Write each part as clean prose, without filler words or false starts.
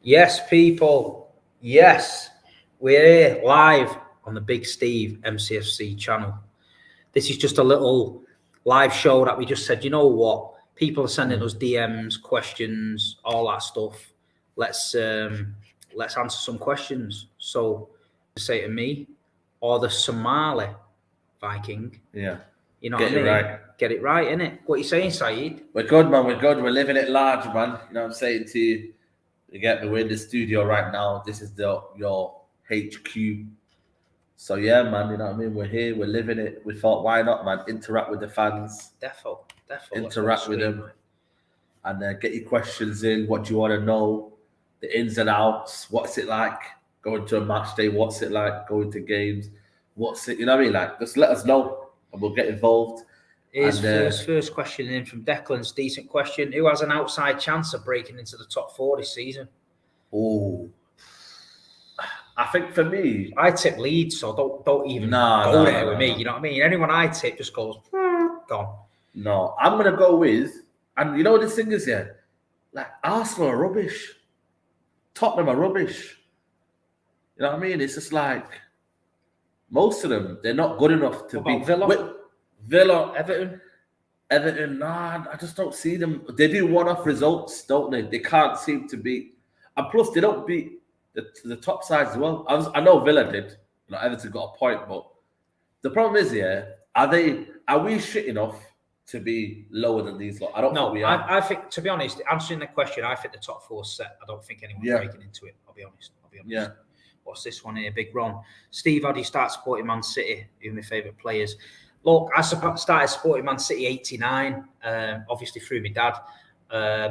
Yes, people. Yes. We're here live on the Big Steve MCFC channel. This is just a little live show that we just said, you know what? People are sending us DMs, questions, all that stuff. Let's answer some questions. So say to me or the Somali Viking. Yeah. You know what I mean? Right. Get it right, innit? What are you saying, Saeed? We're good, man. We're good. We're living it large, man. You know what I'm saying to you? We're in the studio right now. This is your HQ. So yeah, man, you know what I mean? We're here, we're living it. We thought, why not, man? Interact with the fans. Defo. Interact with them. And get your questions in. What do you want to know? The ins and outs. What's it like going to a match day? What's it like going to games? What's it, you know what I mean? Like, just let us know and we'll get involved. Here's first question in from Declan's decent question. Who has an outside chance of breaking into the top 4 this season? Oh, I think for me, I tip Leeds, so don't even go there with me. You know what I mean? Anyone I tip just goes gone. No, I'm gonna go with, and you know what this thing is here, like Arsenal are rubbish, Tottenham are rubbish. You know what I mean? It's just like most of them, they're not good enough to beat Villa, Everton. Nah, I just don't see them. They do one-off results, don't they? They can't seem to beat, and plus they don't beat the top sides as well. I know Villa did. You know, Everton got a point, but the problem is, are we shit enough to be lower than these lot? I don't think we are. I think, to be honest, answering the question, I think the top 4 set. I don't think anyone's breaking into it. I'll be honest. Yeah. What's this one here? Big Ron. Steve, how do you start supporting Man City? Who are my favourite players? Look, I started supporting Man City 89, obviously through my dad.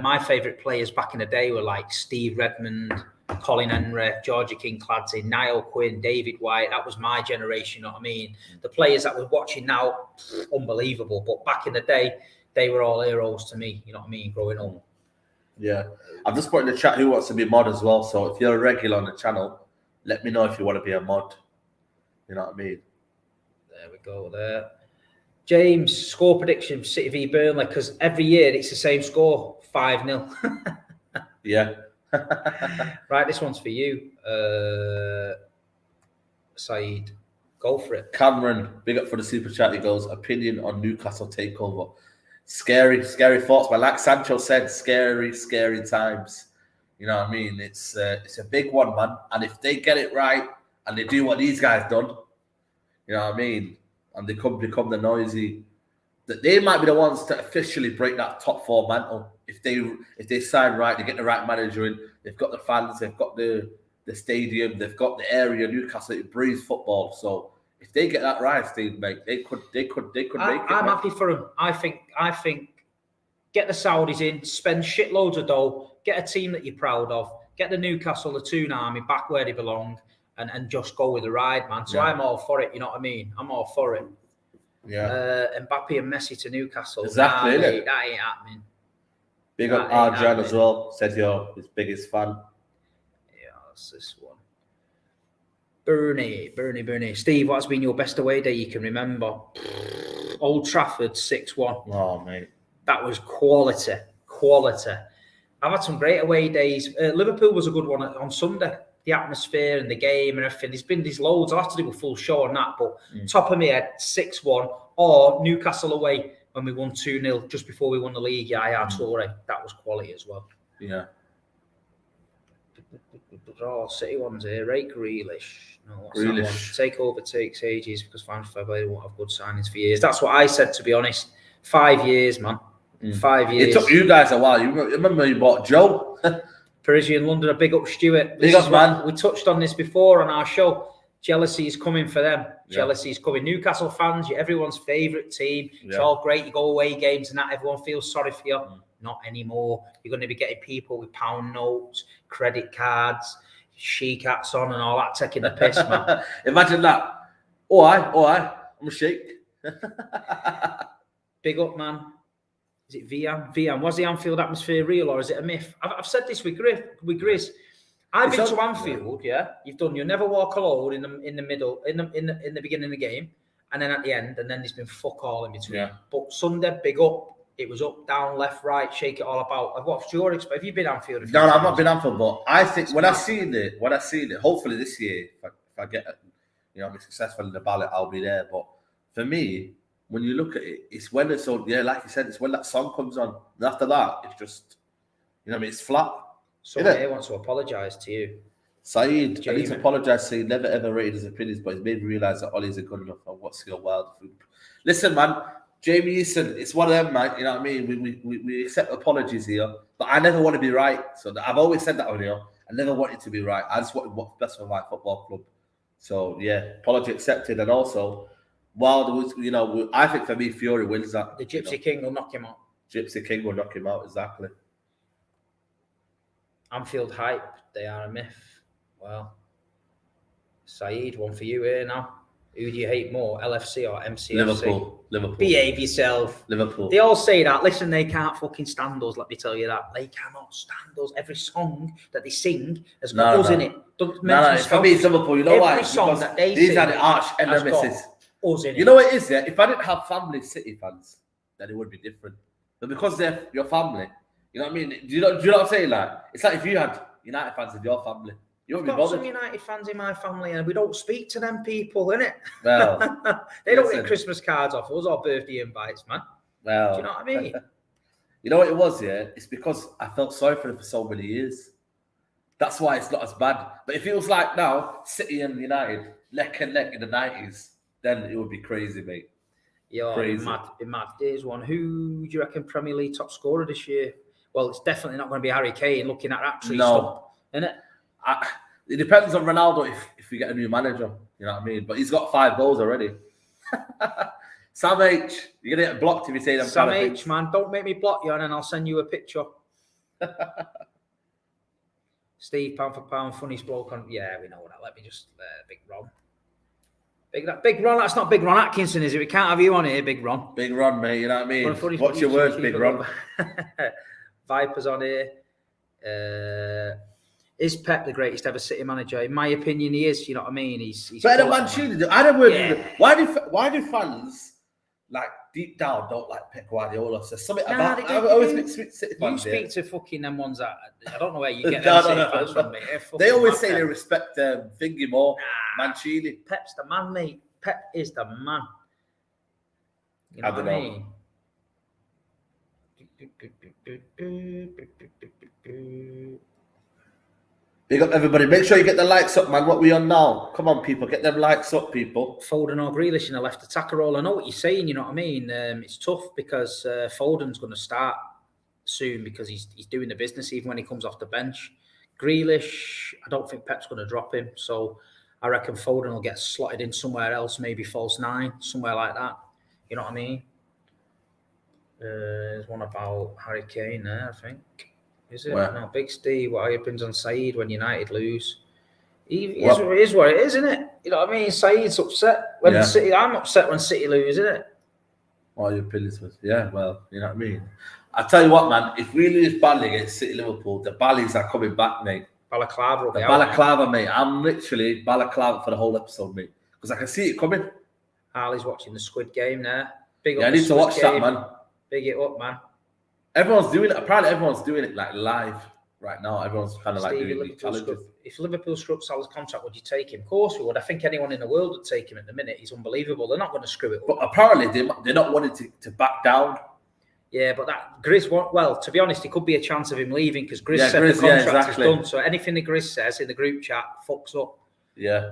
My favourite players back in the day were like Steve Redmond, Colin Henry, Georgie King-Clancy, Niall Quinn, David White. That was my generation, you know what I mean? The players that we're watching now, unbelievable. But back in the day, they were all heroes to me, you know what I mean, growing up. Yeah. I've just put in the chat who wants to be a mod as well. So if you're a regular on the channel, let me know if you want to be a mod. You know what I mean? There we go there. James, score prediction for City v Burnley, because every year it's the same score, 5-0. Yeah. Right, this one's for you, Saeed. Go for it. Cameron, big up for the super chat. He goes, opinion on Newcastle takeover. Scary thoughts. But like Sancho said, scary times. You know what I mean? It's a big one, man. And if they get it right and they do what these guys done, you know what I mean? And they become the noisy, that they might be the ones to officially break that top 4 mantle. If they sign right, they get the right manager in, they've got the fans, they've got the stadium, they've got the area, Newcastle, it breathes football. So if they get that right, Steve, mate, they could make it. I'm happy for them. I think get the Saudis in, spend shitloads of dough, get a team that you're proud of, get the Newcastle, the Toon Army back where they belong, and just go with the ride, man. So I'm all for it, you know what I mean? I'm all for it. Yeah. Mbappe and Messi to Newcastle. Exactly, that ain't happening. Big up Arjan as well. Said you're his biggest fan. Yeah, that's this one. Bernie. Steve, what's been your best away day you can remember? Old Trafford 6-1. Oh, mate. That was quality. I've had some great away days. Liverpool was a good one on Sunday. The atmosphere and the game and everything. There's loads. I'll have to do a full show on that. But top of my head, 6-1. Or Newcastle away when we won 2-0 just before we won the league. Yaya Toure. That was quality as well. Yeah. Oh, City ones here. Ray Grealish. No, what's Grealish. That one? Takeover takes ages because fans probably won't have good signings for years. That's what I said, to be honest. 5 years, man. 5 years. It took you guys a while. You remember you bought Joe? Parisian London, a big up Stuart. Big up, man. We touched on this before on our show. Jealousy is coming for them. Yeah. Jealousy is coming. Newcastle fans, you're everyone's favourite team. It's all great. You go away games and that. Everyone feels sorry for you. Not anymore. You're going to be getting people with pound notes, credit cards, chic hats on and all that, taking the piss, man. Imagine that. Oh, I'm a sheik. Big up, man. Is it Vian? Was the Anfield atmosphere real or is it a myth? I've said this with Grizz. I've been to Anfield, yeah. You'll never walk alone in the middle, in the beginning of the game, and then at the end, and then there's been fuck all in between. Yeah. But Sunday, big up. It was up, down, left, right, shake it all about. What's your experience? Have you been Anfield? No, I've not been Anfield, but I think when I seen it, hopefully this year, if I get, I'm successful in the ballot, I'll be there. But for me, when you look at it, it's when it's on, like you said, it's when that song comes on. And after that, it's just, it's flat. Someone here wants to apologise to you. Saeed, I need to apologise. He never ever rated his opinions, but he's made me realise that Ollie's a good enough and what's your wild food. Listen, man, Jamie Easton, it's one of them, man. You know what I mean? We accept apologies here, but I never want to be right. So I've always said that on here. I never wanted to be right. I just wanted what's best for my football club. So yeah, apology accepted. And also, while there was, I think for me, Fury wins that. The Gypsy King will knock him out. Gypsy King will knock him out, exactly. Anfield hype, they are a myth. Well, Saeed, one for you here now. Who do you hate more, LFC or MCFC? Liverpool. Behave yourself. Liverpool. They all say that. Listen, they can't fucking stand us, let me tell you that. They cannot stand us. Every song that they sing has got us in it. No, for me, it's Liverpool. You know why? Every song that they these sing are the arch nemesis. Us in it. You know what it is, yeah? If I didn't have family City fans, then it would be different. But because they're your family, you know what I mean? Do you know what I'm saying? Like, it's like if you had United fans in your family, you wouldn't be bothered. Some United fans in my family, and we don't speak to them people, innit? Well, they don't get Christmas cards off us or birthday invites, man. Well, do you know what I mean? You know what it was, yeah? It's because I felt sorry for them for so many years. That's why it's not as bad. But if it was like now, City and United, neck and neck in the 90s, then it would be crazy, mate. Yeah, crazy. Mad. Here's one. Who do you reckon Premier League top scorer this year? Well, it's definitely not going to be Harry Kane looking at that tree stump, innit? It depends on Ronaldo if we get a new manager, you know what I mean? But he's got 5 goals already. Sam H, you're going to get blocked if you say them. Sam H, man, don't make me block you and then I'll send you a picture. Steve, pound for pound, funniest bloke on. Yeah, we know that. Let me just, Big Ron. Big Ron, that's not Big Ron Atkinson, is it? We can't have you on here, Big Ron. Big Ron, mate, you know what I mean? What's your words, Big Ron? Vipers on here. Is Pep the greatest ever City manager? In my opinion, he is. You know what I mean? He's better than Mancini. I don't know why do fans like deep down don't like Pep Guardiola? So something about I always speak City fans. You speak to fucking them ones that I don't know where you get them City fans from, mate. They always say they respect Thingy more. Mancini. Pep's the man, mate. Pep is the man. You know I don't know. Big up everybody. Make sure you get the likes up, man. What we on now? Come on, people. Get them likes up, people. Foden or Grealish in the left attacker role. I know what you're saying, you know what I mean? It's tough because Foden's going to start soon because he's doing the business even when he comes off the bench. Grealish, I don't think Pep's going to drop him. So I reckon Foden will get slotted in somewhere else, maybe false 9, somewhere like that. You know what I mean? There's one about Harry Kane there, I think. Is it? Where? No, Big Steve, what happens on Saeed when United lose? It is what it is, isn't it? You know what I mean? Saeed's upset when City. I'm upset when City lose, isn't it? What are your opinions? Yeah, well, you know what I mean? I tell you what, man, if we lose badly against City Liverpool, the Ballies are coming back, mate. Balaclava will be Balaclava, mate. I'm literally Balaclava for the whole episode, mate. Because I can see it coming. Ali's watching the Squid Game there. Big up I need to watch that, man. Big it up, man. Everyone's doing it. Apparently, everyone's doing it like live right now. Everyone's kind of like doing these challenges. If Liverpool struck Salah's contract, would you take him? Of course we would. I think anyone in the world would take him at the minute. He's unbelievable. They're not going to screw it up. But apparently, they're not wanting to back down. Yeah, but that Grizz won't. Well, to be honest, it could be a chance of him leaving because Grizz said the contract is done. So anything the Grizz says in the group chat fucks up. Yeah.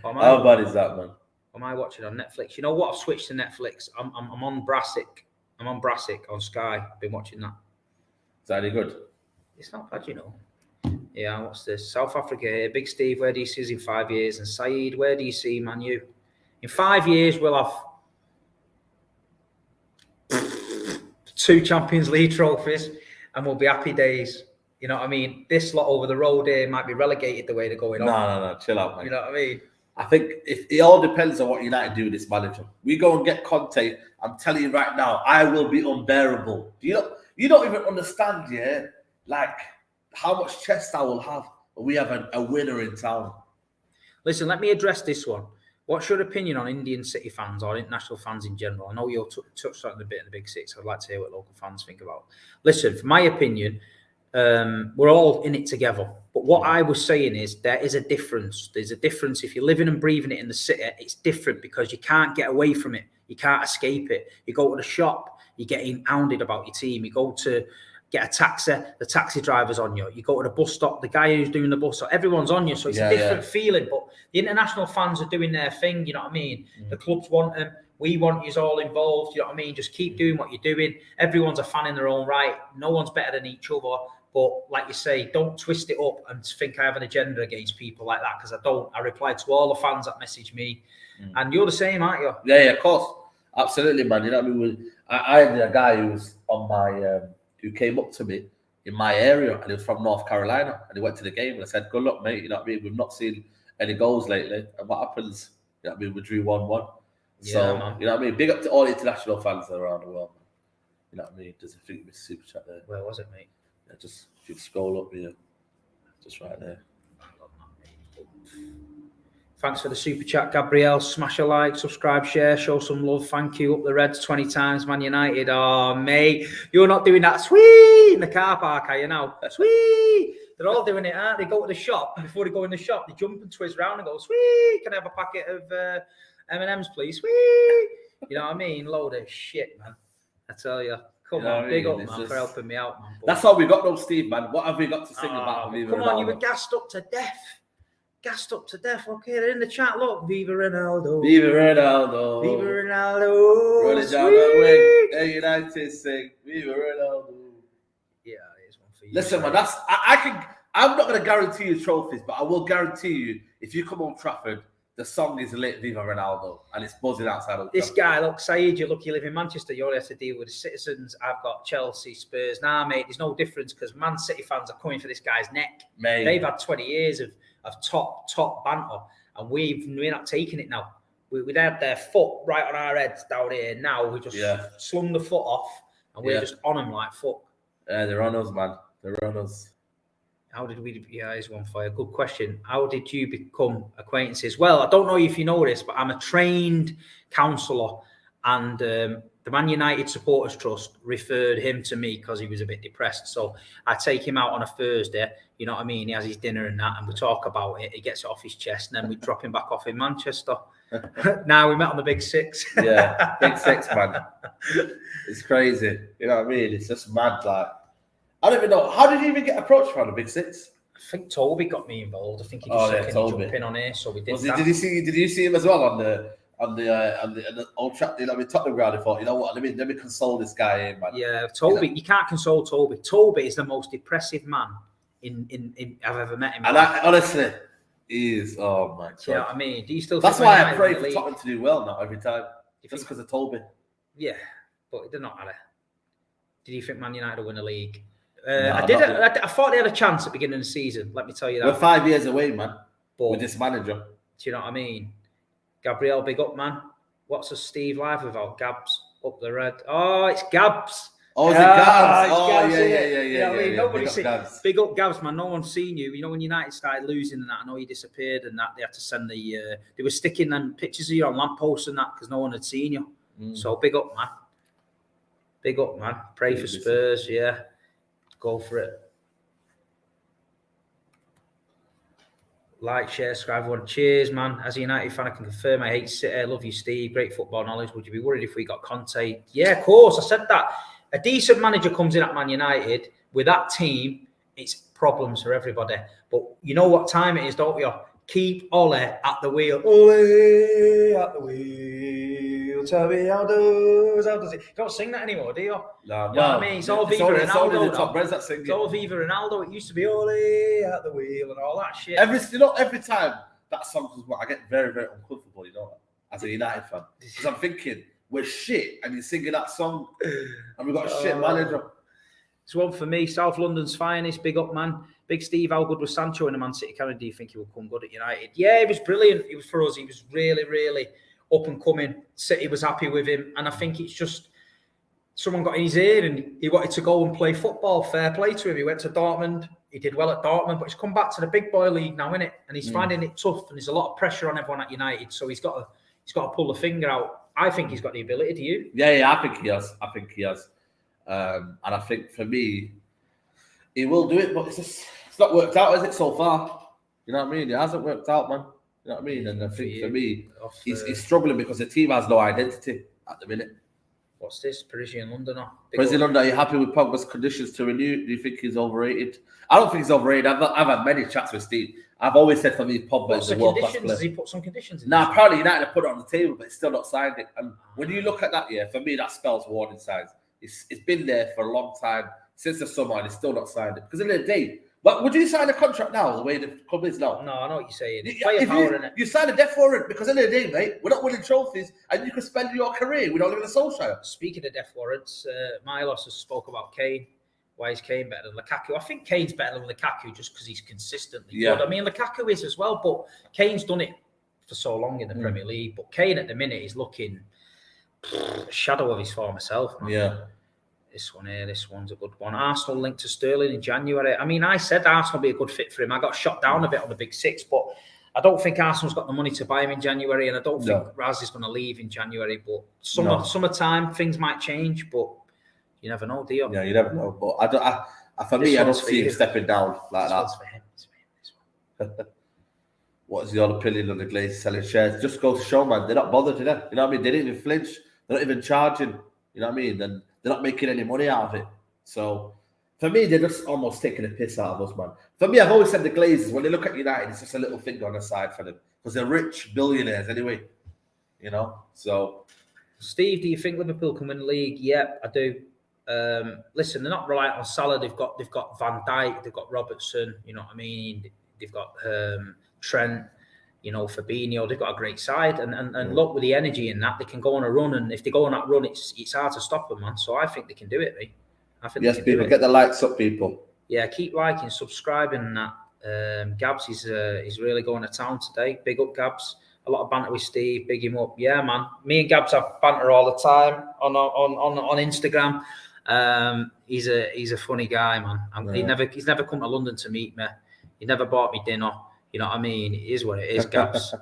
How bad is that, man? Am I watching on Netflix? You know what? I've switched to Netflix. I'm on Brassic. I'm on Brassic on Sky. Been watching that. Is that any good? It's not bad, you know. Yeah, what's this? South Africa here. Big Steve, where do you see us in 5 years? And Saeed, where do you see Man U? In 5 years, we'll have 2 Champions League trophies and we'll be happy days. You know what I mean? This lot over the road here might be relegated the way they're going on. No. Chill out, man. You know what I mean? I think it all depends on what United do with this manager. We go and get Conte. I'm telling you right now, I will be unbearable. You don't even understand, yeah, like how much chest I will have when we have a winner in town. Listen, let me address this one. What's your opinion on Indian City fans or international fans in general? I know you touched on it a bit in the Big Six. I'd like to hear what local fans think about. Listen, for my opinion, we're all in it together. But what I was saying is there is a difference. There's a difference. If you're living and breathing it in the city, it's different because you can't get away from it. You can't escape it. You go to the shop, you're getting hounded about your team. You go to get a taxi, the taxi driver's on you. You go to the bus stop, the guy who's doing the bus stop, everyone's on you. So it's a different feeling. But the international fans are doing their thing, you know what I mean? The clubs want them. We want you all involved, you know what I mean? Just keep doing what you're doing. Everyone's a fan in their own right. No one's better than each other. But like you say, don't twist it up and think I have an agenda against people like that, because I don't. I reply to all the fans that message me. And you're the same, aren't you? Yeah, of course. Absolutely, man. You know what I mean? I had a guy who was on my... who came up to me in my area, and he was from North Carolina, and he went to the game, and I said, good luck, mate, you know what I mean? We've not seen any goals lately, and what happens? You know what I mean? We drew 1-1. So, man. you know what I mean? Big up to all the international fans around the world, man. You know what I mean? There's a thing with super chat there. Where was it, mate? Yeah, just, if you scroll up here, just right there. Thanks for the super chat, Gabrielle. Smash a like, subscribe, share, show some love. Thank you. Up the Reds 20 times, Man United. Oh, mate, you're not doing that sweet in the car park, are you now? Sweet. They're all doing it, aren't they? Go to the shop, and before they go in the shop, they jump and twist round and go, sweet. Can I have a packet of M&Ms, please? Sweet. You know what I mean? Load of shit, man. I tell you. Come on, big up, man, for helping me out, man. That's all we got, though, Steve, man. What have we got to sing about? Come on, you were gassed up to death. Gassed up to death. Okay, they're in the chat. Look, Viva Ronaldo. Viva Ronaldo. Viva Ronaldo. Rolling down that wing. Hey, United sing. Viva Ronaldo. Yeah, here's one for you. Listen, man, I'm not going to guarantee you trophies, but I will guarantee you, if you come on Trafford, the song is lit Viva Ronaldo, and it's buzzing outside of this guy. Look, Saeed, you're lucky you live in Manchester. You only have to deal with the citizens. I've got Chelsea, Spurs. Nah, mate, there's no difference, because Man City fans are coming for this guy's neck. Mate. They've had 20 years of top banter, and we're not taking it now. We'd had their foot right on our heads down here. Now we just slung the foot off, and we're just on them like fuck. Yeah, they're on us, man. They're on us. How did we? Yeah, here's one for you. Good question. How did you become acquaintances? Well, I don't know if you know this, but I'm a trained counsellor, and the Man United Supporters Trust referred him to me because he was a bit depressed. So I take him out on a Thursday, you know what I mean? He has his dinner and that, and we talk about it. He gets it off his chest, and then we drop him back off in Manchester. Now we met on the Big Six. Yeah, Big Six, man. It's crazy. You know what I mean? It's just mad. Like, I don't even know. How did you even get approached from the Big Six? I think Toby got me involved. I think he just said, "Can you jump in on here?" So we did. Did you see him as well on the Old Trafford? You know, I mean, Tottenham ground. I thought, you know what? Let me console this guy here, man. Yeah, Toby. You can't console Toby. Toby is the most depressive man in I've ever met him. And honestly, he is. Oh my god. You know what I mean? Do you still? That's why I pray for Tottenham to do well now every time, just because of Toby. Yeah, but they're not at it. Did you think Man United will win a league? No, I thought they had a chance at the beginning of the season. Let me tell you that. We're 5 years away, man, but, with this manager. Do you know what I mean? Gabrielle, big up, man. What's a Steve live without Gabs up the red? Oh, it's Gabs. Oh, is it Gabs? Oh, Gabs, yeah. You know what I mean? Nobody big up Gabs. Big up Gabs, man. No one's seen you. You know, when United started losing and that, I know you disappeared and that, they had to send they were sticking them pictures of you on lampposts and that because no one had seen you. So big up, man. Big up, man. Pray for Spurs, yeah. Go for it. Like, share, subscribe, everyone. Cheers, man. As a United fan, I can confirm I hate City. I love you, Steve. Great football knowledge. Would you be worried if we got Conte? Yeah, of course. I said that. A decent manager comes in at Man United with that team, it's problems for everybody. But you know what time it is, don't you? Keep Ole at the wheel. Ole at the wheel. Tell me how does it? You don't sing that anymore, do you? No, you know what I mean? It's all Viva Ronaldo. It's all Viva Ronaldo. It used to be Ole at the wheel and all that shit. Every time that song comes on, I get very, very uncomfortable, you know, as a United fan. Because I'm thinking, we're shit, and you're singing that song, and we've got a shit manager. It's one for me. South London's finest. Big up, man. Big Steve, how good was Sancho in the Man City career? Do you think he will come good at United? Yeah, it was brilliant. It was for us. He was really, really up and coming. City was happy with him. And I think it's just, someone got in his ear and he wanted to go and play football. Fair play to him. He went to Dortmund. He did well at Dortmund, but he's come back to the big boy league now, innit? And he's finding it tough, and there's a lot of pressure on everyone at United. So he's got to pull the finger out. I think he's got the ability. Do you? Yeah, I think he has. And I think for me, he will do it, but it's not worked out, is it, so far? You know what I mean? It hasn't worked out, man. You know what I mean? And I think for me, he's struggling because the team has no identity at the minute. What's this? Parisian London? Parisian London, are you happy with Pogba's conditions to renew? Do you think he's overrated? I don't think he's overrated. I've had many chats with Steve. I've always said for me, Pogba is a world-class player. Does he put some conditions in? Nah, apparently United have put it on the table, but it's still not signed it. And when you look at that, for me, that spells warning signs. It's been there for a long time, since the summer, and it's still not signed it. Because in the day, but would you sign a contract now, the way the club is now? No, I know what you're saying. You sign a death warrant, because in the day, mate, we're not winning trophies, and you can spend your career without living a Solskjaer. Speaking of death warrants, Milos has spoke about Kane. Why is Kane better than Lukaku? I think Kane's better than Lukaku just because he's consistently good. I mean, Lukaku is as well, but Kane's done it for so long in the Premier League. But Kane at the minute is looking a shadow of his former self, man. Yeah. This one's a good one. Arsenal linked to Sterling in January. I mean, I said Arsenal would be a good fit for him. I got shot down a bit on the Big Six, but I don't think Arsenal's got the money to buy him in January, and I don't think Raz is going to leave in January. But summertime, things might change, but you never know, do you? Yeah, you never know. But I don't see him stepping down like that. For him. What is your opinion on the Glazers selling shares? Just goes to show, man, they're not bothered, you know what I mean? They didn't even flinch. They're not even charging, you know what I mean? And they're not making any money out of it. So, for me, they're just almost taking a piss out of us, man. For me, I've always said the Glazers, when they look at United, it's just a little finger on the side for them. Because they're rich billionaires anyway, you know? So, Steve, do you think Liverpool can win the league? Yep, I do. Listen, they're not reliant on Salah. They've got Van Dijk, they've got Robertson, you know what I mean? They've got Trent, you know, Fabinho. They've got a great side, and look, with the energy in that, they can go on a run, and if they go on that run, it's hard to stop them, man. So I think they can do it, mate. I think yes, people, get the likes up, people. Yeah, keep liking, subscribing, and that. Gabs is really going to town today. Big up, Gabs. A lot of banter with Steve. Big him up. Yeah, man. Me and Gabs have banter all the time on Instagram. He's a funny guy, man. He's never come to London to meet me. He never bought me dinner. You know what I mean? It is what it is, Gabs.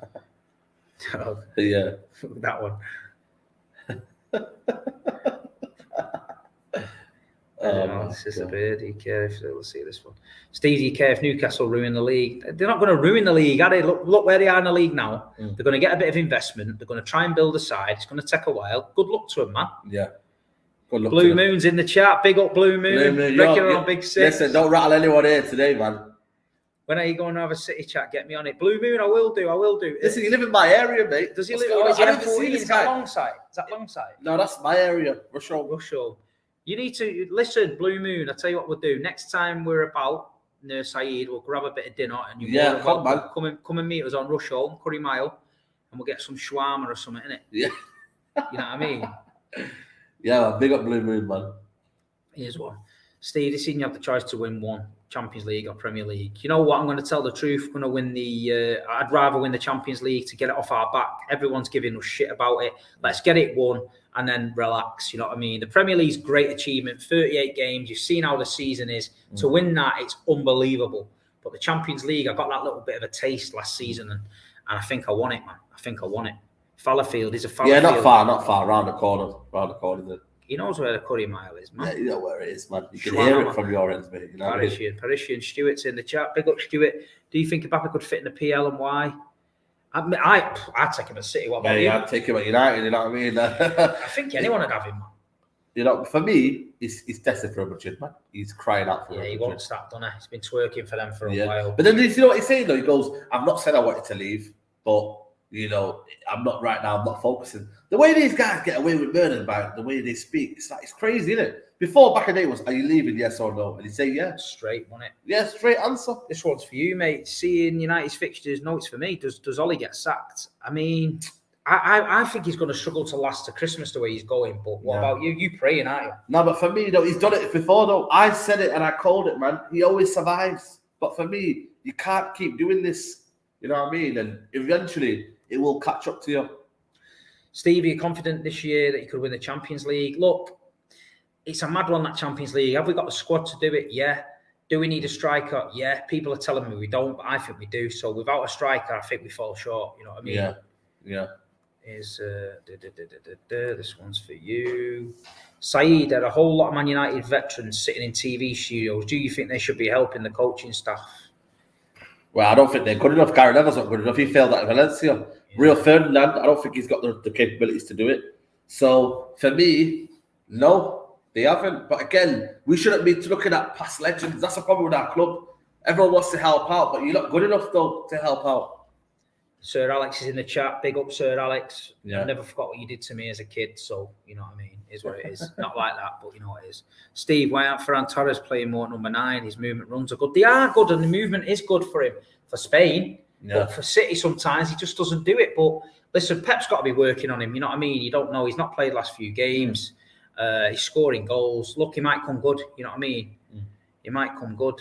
Yeah. That one. This is a bird. Do you care if we'll see this one? Steve, do you care if Newcastle ruin the league? They're not going to ruin the league, are they? Look where they are in the league now. They're going to get a bit of investment. They're going to try and build a side. It's going to take a while. Good luck to them, man. Yeah. Good luck. Blue Moon's in the chat. Big up Blue Moon. Regular on Big Six. Listen, don't rattle anyone here today, man. When are you going to have a City chat? Get me on it. Blue Moon, I will do. Listen, you live in my area, mate. Does he live? Is that Longside? Is that Longside? No, that's my area. Rushall. You need to listen, Blue Moon. I tell you what we'll do. Next time we're about near Saeed, we'll grab a bit of dinner and come and meet us on Rushall, Curry Mile, and we'll get some shawarma or something in it. Yeah, you know what I mean. Yeah, big up Blue Moon, man. Here's one. Steve, this season you have the choice to win one Champions League or Premier League. You know what? I'm going to tell the truth. I'm going to win the. I'd rather win the Champions League to get it off our back. Everyone's giving us shit about it. Let's get it won and then relax. You know what I mean? The Premier League's great achievement. 38 games. You've seen how the season is. To win that, it's unbelievable. But the Champions League, I got that little bit of a taste last season, and I think I won it, man. I think I won it. Fallowfield is a Fallowfield. Yeah, not far. Round the corner. He knows where the Curry Mile is, man. Yeah, you know where it is, man. You can hear it from your ends, mate. You know Parisian. Stuart's in the chat. Big up, Stuart. Do you think Mbappe could fit in the PL and why? I'd take him at City. What about you? I'd take him at United, you know what I mean? I think anyone would have him, man. You know, for me, he's destined for a Madrid, man. He's crying out for a Madrid. He won't stop, doesn't he? He's been twerking for them for a while. But then you see what he's saying, though? He goes, I've not said I wanted to leave, but, you know, I'm not right now. I'm not focusing. The way these guys get away with murder by the way they speak, it's crazy, isn't it? Before, back in the day, was, are you leaving, yes or no? And he'd say, yeah. Straight, wasn't it? Yeah, straight answer. This one's for you, mate. Seeing United's fixtures, no, it's for me. Does Ollie get sacked? I mean, I think he's going to struggle to last to Christmas the way he's going. But what about you? You praying, aren't you? No, but for me, though, he's done it before, though. I said it and I called it, man. He always survives. But for me, you can't keep doing this. You know what I mean? And eventually, it will catch up to you. Steve, are you confident this year that you could win the Champions League? Look, it's a mad one, that Champions League. Have we got the squad to do it? Yeah. Do we need a striker? Yeah. People are telling me we don't, but I think we do. So without a striker, I think we fall short. You know what I mean? Yeah. This one's for you. Saeed, there are a whole lot of Man United veterans sitting in TV studios. Do you think they should be helping the coaching staff? Well, I don't think they're good enough. Gary Neville's not good enough. He failed at Valencia. Yeah. Rio Ferdinand, I don't think he's got the capabilities to do it. So for me, no, they haven't. But again, we shouldn't be looking at past legends. That's the problem with our club. Everyone wants to help out, but you're not good enough though to help out. Sir Alex is in the chat. Big up, Sir Alex. Yeah. I never forgot what you did to me as a kid, so you know what I mean. Is what it is. Not like that, but you know what it is. Steve, why aren't Ferran Torres playing more at number 9? His movement runs are good. They are good, and the movement is good for him. For Spain, but for City sometimes he just doesn't do it. But listen, Pep's got to be working on him. You know what I mean? You don't know. He's not played the last few games. He's scoring goals. Look, he might come good. You know what I mean? He might come good.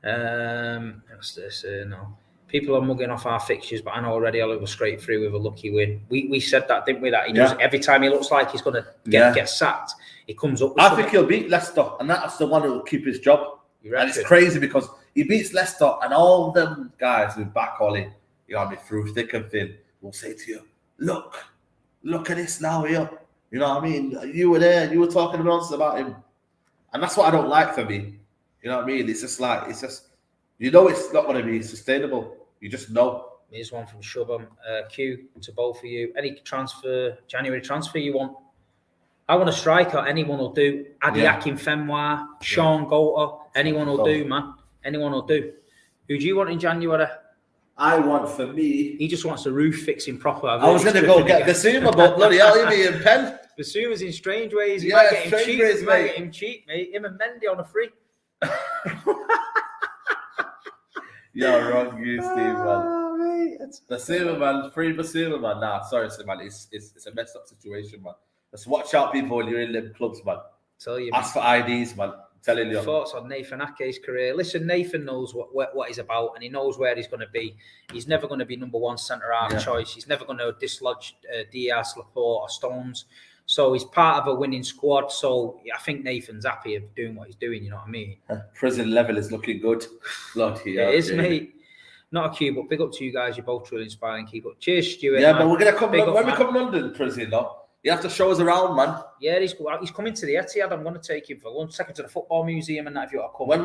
What's this? No. People are mugging off our fixtures, but I know already I'll go straight through with a lucky win. We said that, didn't we? That he does every time he looks like he's going to get sacked. He comes up with I think he'll beat Leicester, and that's the one who will keep his job. And it's crazy because he beats Leicester, and all them guys who back Ollie, you know what I mean, through thick and thin, will say to you, look at this now here. You know what I mean? You were there, you were talking nonsense about him. And that's what I don't like for me. You know what I mean? It's just, you know it's not going to be sustainable. You just know. Here's one from Shubham. Q to both of you. Any January transfer you want? I want a striker. Anyone will do. Adi Akinfenwa, Sean Golter. Anyone will do, man. Anyone will do. Who do you want in January? I want, for me... He just wants the roof fixing proper. I was going to go get Basuma, but bloody hell, he'll be in pen. Basuma's in strange ways. He might get him cheap. He might get him cheap, mate. Him and Mendy on a free. You're wrong, you Steve, man. Basuma, man. Free Basuma, man. Nah, sorry, man. It's a messed up situation, man. Let's watch out, people, when you're in them clubs, man. Tell you, ask for IDs, man. Telling you. Thoughts on Nathan Ake's career? Listen, Nathan knows what he's about, and he knows where he's going to be. He's never going to be number one centre half choice. He's never going to dislodge Diaz, Laporte, or Stones. So he's part of a winning squad. So I think Nathan's happy of doing what he's doing. You know what I mean? Prison level is looking good. Bloody it is, mate. Not a cue, but big up to you guys. You're both really inspiring. Keep up. Cheers, Stuart. Yeah, man. But we're gonna come when we come to London, prison, though. You have to show us around, man. Yeah, he's coming to the Etihad. I'm going to take him for lunch. Take him to the football museum and that if you want to come. When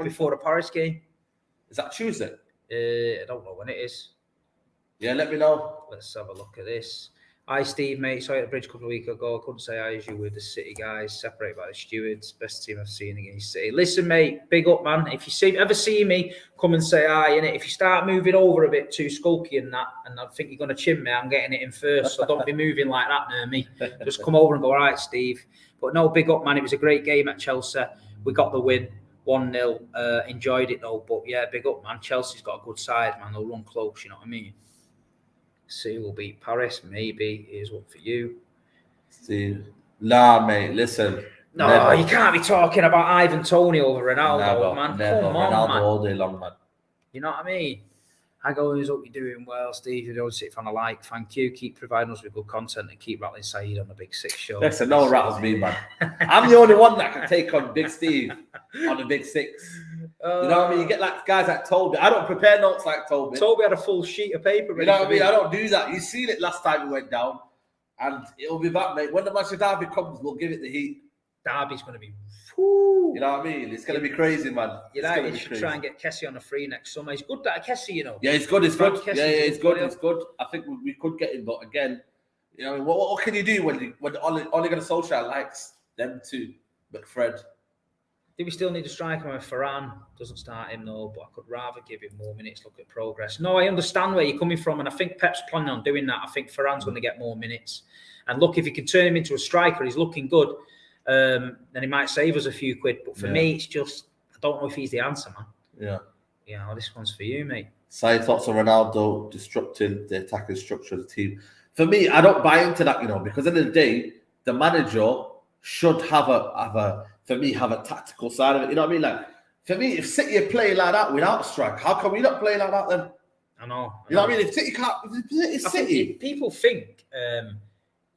before the Paris game? Is that Tuesday? I don't know when it is. Yeah, let me know. Let's have a look at this. Hi, Steve, mate. Saw you at the bridge a couple of weeks ago. I couldn't say hi as you with the City guys, separated by the stewards. Best team I've seen against City. Listen, mate, big up, man. If you ever see me, come and say hi, innit? If you start moving over a bit too skulky and that, and I think you're going to chin me, I'm getting it in first, so don't be moving like that near me. Just come over and go, all right, Steve. But no, big up, man. It was a great game at Chelsea. We got the win, 1-0. Enjoyed it, though. But, yeah, big up, man. Chelsea's got a good side, man. They'll run close, you know what I mean? City will beat Paris, maybe. Here's one for you. Steve. Nah, mate, listen. No, never. You can't be talking about Ivan Toney over Ronaldo, man. Never. Come on, Ronaldo man. all day long, man. You know what I mean? I go, hope you're doing well, Steve. You don't sit on a like. Thank you. Keep providing us with good content and keep rattling Saeed on the Big Six show. Listen, no one rattles me, man. I'm the only one that can take on Big Steve on the Big Six. You know what I mean? You get like guys like Toby. I don't prepare notes like Toby. Toby had a full sheet of paper. You know what I mean? I don't do that. You seen it last time we went down, and it'll be back, mate. When the Manchester Derby comes, we'll give it the heat. Derby's going to be... You know what I mean? It's going to be crazy, man. You should try and get Kessie on a free next summer. He's good, that Kessie, you know. Yeah, it's good. It's good. Yeah, it's good. It's good. I think we could get him, but again, you know, what can you do when Ole Gunnar Solskjaer likes them two, McFred? Do we still need a striker when Ferran doesn't start him, though? But I could rather give him more minutes, look at progress. No, I understand where you're coming from, and I think Pep's planning on doing that. I think Ferran's going to get more minutes. And look, if he can turn him into a striker, he's looking good, then he might save us a few quid. But for me, it's just, I don't know if he's the answer, man. Yeah. Yeah, this one's for you, mate. Side thoughts on Ronaldo disrupting the attacking structure of the team. For me, I don't buy into that, you know, because at the end of the day, the manager should have a tactical side of it. You know what I mean? Like, for me, if City are playing like that without a strike, how come we not play like that then? I know. You know what I mean? If City can't, it's City. People think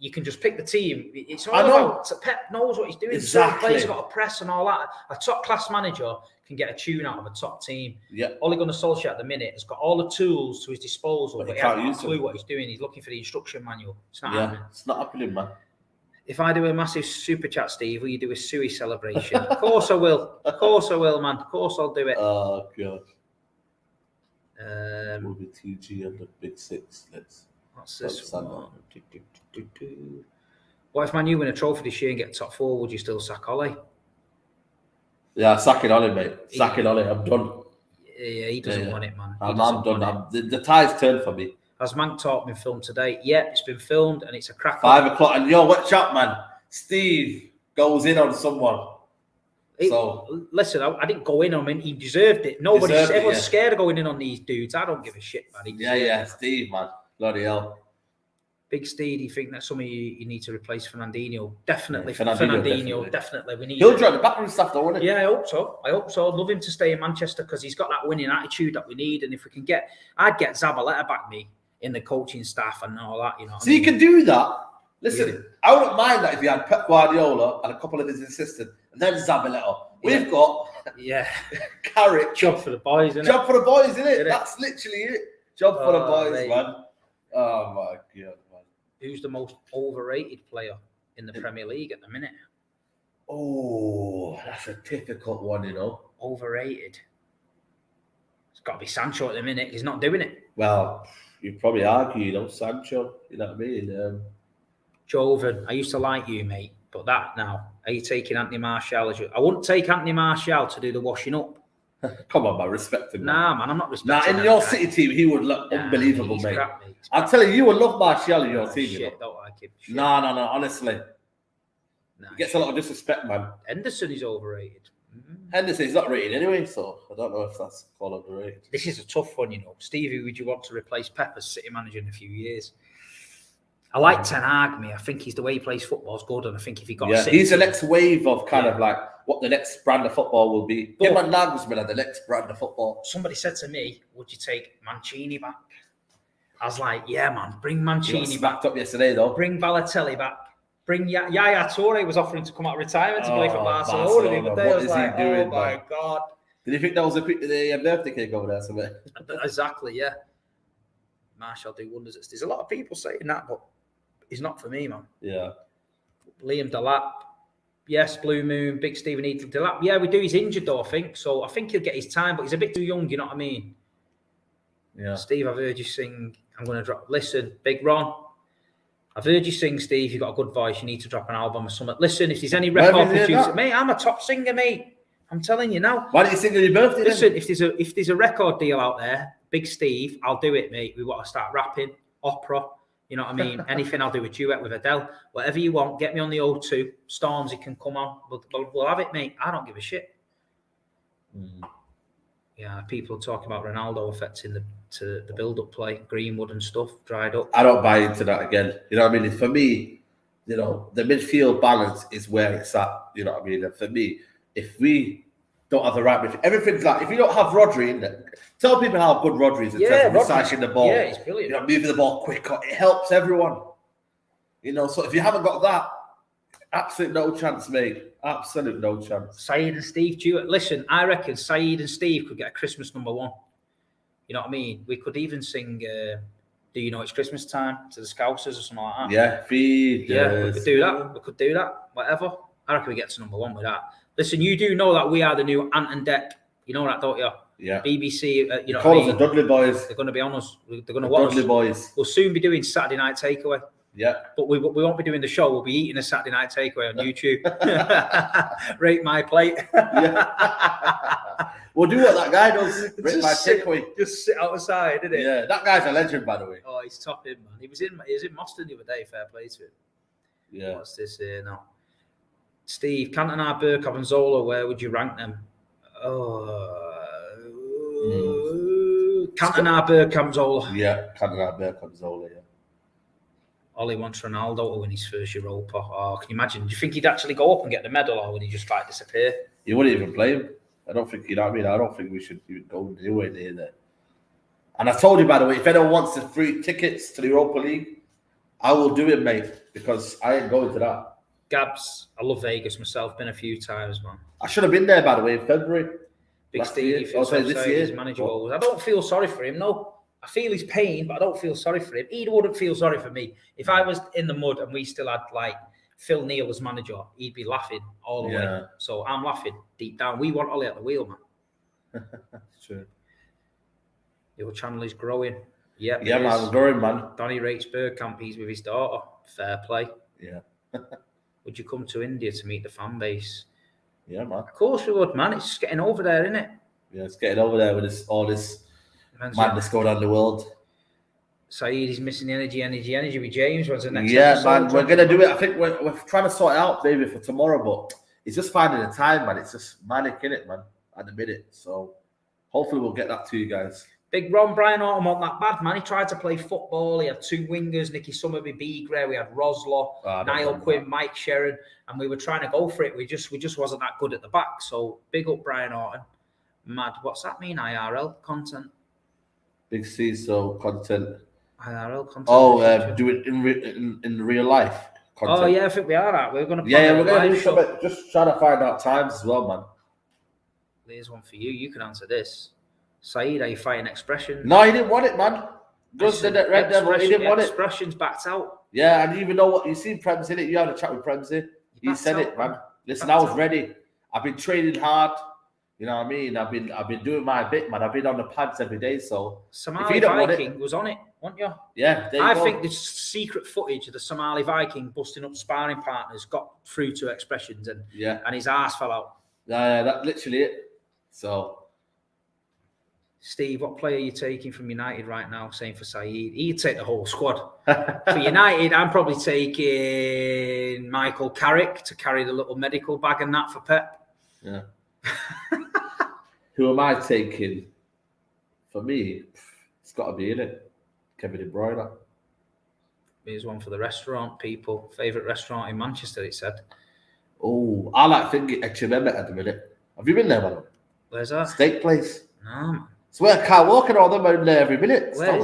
you can just pick the team. It's all I know. about Pep knows what he's doing. Exactly. Certain players got to press and all that. A top class manager can get a tune out of a top team. Yeah. Ole Gunnar Solskjaer at the minute has got all the tools to his disposal, but he hasn't got a clue what he's doing. He's looking for the instruction manual. It's not happening. It's not happening, man. If I do a massive super chat, Steve, will you do a Suey celebration? Of course I will. Of course I will, man. Of course I'll do it. Oh god. We'll be TG and the Big Six. What's this one? What if Man U win a trophy this year and get top 4? Would you still sack Ole? Yeah, sacking Ole, mate. Sacking Ole. I'm done. Yeah, he doesn't want it, man. I'm done. The tide's turned for me. Has Mank Talk been filmed today? Yeah, it's been filmed and it's a cracker. 5 o'clock. And watch out, man. Steve goes in on someone. Listen, I didn't go in on him. He deserved it. Everyone's scared of going in on these dudes. I don't give a shit, man. Yeah, Steve, man. Bloody hell. Big Steve, do you think that some of you need to replace Fernandinho? Definitely. Fernandinho, definitely. We need He'll join the backroom staff, though, won't he? Yeah, I hope so. I'd love him to stay in Manchester because he's got that winning attitude that we need. And if we can I'd get Zabaleta back me in the coaching staff and all that, you know. So you can do that. Listen, I wouldn't mind that if you had Pep Guardiola and a couple of his assistants, and then Zabaleta. We've got Carrick. Job for the boys, isn't it? Job for the boys, isn't it? That's literally it. Job for the boys, mate. man. Oh my god, man. Who's the most overrated player in the Premier League at the minute? Oh, that's a difficult one, you know. Overrated. It's got to be Sancho at the minute. He's not doing it. Well, you'd probably argue, you know, Sancho. You know what I mean? Joven, I used to like you, mate. But that now, are you taking Anthony Martial? I wouldn't take Anthony Martial to do the washing up. Come on, man, respect him. Nah, man, I'm not respecting in your City team, he would look unbelievable, mate. I'm telling you, you would love Martial in your team. Shit, don't like him. Shit. No, honestly. He gets a lot of disrespect, man. Henderson is overrated. Henderson's not rated anyway, so I don't know if that's called overrated. This is a tough one, you know. Stevie, would you want to replace Pep as City manager in a few years? I like Ten Hag, me. I think he's the way he plays football is good, and I think if he got he's the next wave of kind of like what the next brand of football will be. Him and Nagelsmann are the next brand of football. Somebody said to me, "Would you take Mancini back?" I was like, "Yeah, man, bring Mancini back." Up yesterday though. Bring Balotelli back. Bring Yaya Toure was offering to come out of retirement to play for Barcelona the other day. I was like, "Oh my god!" Did you think that was a birthday cake over there? Somewhere? Exactly, yeah. Martial do wonders. There's a lot of people saying that, but he's not for me, man. Yeah. Liam Delap. Yes, Blue Moon, Big Stephen Eaton Delap. Yeah, we do. He's injured though, I think. So I think he'll get his time, but he's a bit too young, you know what I mean? Yeah. Steve, I've heard you sing. I'm going to drop. Listen, Big Ron. I've heard you sing, Steve. You've got a good voice. You need to drop an album or something. Listen, if there's any record producer, mate, I'm a top singer, mate. I'm telling you now. Why don't you sing on your birthday? Listen, if there's a record deal out there, Big Steve, I'll do it, mate. We want to start rapping, opera. You know what I mean? Anything, I'll do a duet with Adele. Whatever you want, get me on the O2. Stormzy can come on. We'll have it, mate. I don't give a shit. Yeah, people talk about Ronaldo affecting the build-up play, Greenwood and stuff, dried up. I don't buy into that again. You know what I mean? For me, you know, the midfield balance is where it's at. You know what I mean? And for me, if we don't have the right midfield, everything's like, if you don't have Rodri in there, tell people how good Rodri is in terms of recycling the ball. Yeah, he's brilliant. You know, moving the ball quicker. It helps everyone. You know, so if you haven't got that, absolute no chance, mate. Absolute no chance. Saeed and Steve, listen, I reckon Saeed and Steve could get a Christmas #1. You know what I mean? We could even sing Do You Know It's Christmas Time to the Scousers or something like that. Yeah, we could do that. We could do that. Whatever. I reckon we get to #1 with that. Listen, you do know that we are the new Ant and Dec. You know that, don't you? Yeah. BBC, you know, call us the Dudley Boys. They're going to be on us. They're going to watch Dudley Boys. We'll soon be doing Saturday Night Takeaway. Yeah. But we won't be doing the show. We'll be eating a Saturday Night Takeaway on YouTube. Rate my plate. We'll do what that guy does. Rate my takeaway. Just sit outside, isn't it? Yeah, that guy's a legend, by the way. Oh, he's top in, man. He was in Moston the other day. Fair play to him. Yeah. What's this here now? Steve, Cantona, Bergkamp and Zola, where would you rank them? Cantona, Bergkamp, Zola. Yeah, Cantona, Bergkamp, Zola, yeah. Ollie wants Ronaldo to win his first Europa. Oh, can you imagine? Do you think he'd actually go up and get the medal, or would he just like disappear? He wouldn't even play him. I don't think, you know what I mean? I don't think we should even go anywhere near there. And I told you, by the way, if anyone wants the free tickets to the Europa League, I will do it, mate. because I ain't going to that. Gabs, I love Vegas myself. Been a few times, man. I should have been there, by the way, in February. Big Steve, his manager goes. I don't feel sorry for him. No, I feel his pain, but I don't feel sorry for him. He wouldn't feel sorry for me if I was in the mud and we still had like Phil Neal as manager. He'd be laughing all the way. So I'm laughing deep down. We want Ollie at the wheel, man. True. Your channel is growing. Yeah, man, growing, man. Donny rates Bergkamp. He's with his daughter. Fair play. Yeah. Would you come to India to meet the fan base? Yeah, man. Of course we would, man. It's just getting over there, isn't it? Yeah, it's getting over there with all this madness going on in the world. Saeed is missing the energy with James. When's the next episode? Man, we're going to do it. I think we're trying to sort it out, maybe, for tomorrow, but it's just finding the time, man. It's just manic, innit, man, at the minute. So hopefully we'll get that to you guys. Big Ron, Brian Autumn wasn't that bad, man. He tried to play football. He had two wingers, Nicky Summerby, Beagray. We had Rosler, Niall Quinn, Mike Sherrin, and we were trying to go for it. We just wasn't that good at the back. So big up Brian Autumn. Mad. What's that mean? IRL content. Big C, so content. IRL content. Oh, do it in real life. Content. Oh yeah, I think we are at. We're gonna. Yeah, we're gonna do something. Just trying to find out times as well, man. Here's one for you. You can answer this. Saeed, are you fighting Expression? No, he didn't want it, man. Gus did it, Red Devil. He didn't want it. Expression's backed out. Yeah, and you even know what you seen Prems in it. You had a chat with Premsy. He said it, man. Listen, I was ready. I've been training hard. You know what I mean? I've been doing my bit, man. I've been on the pads every day. So Somali Viking was on it, wasn't you? Yeah, I think the secret footage of the Somali Viking busting up sparring partners got through to Expressions, and his ass fell out. Yeah, that's literally it. So. Steve, what player are you taking from United right now? Same for Saeed. He'd take the whole squad. For United, I'm probably taking Michael Carrick to carry the little medical bag and that for Pep. Yeah. Who am I taking? For me, it's got to be in it. Kevin De Bruyne. Here's one for the restaurant people. Favourite restaurant in Manchester, it said. Oh, I like thinking H&M at the minute. Have you been there, man? Where's that? Steak place. No, man. It's where Carl Walker all them are there every minute. Where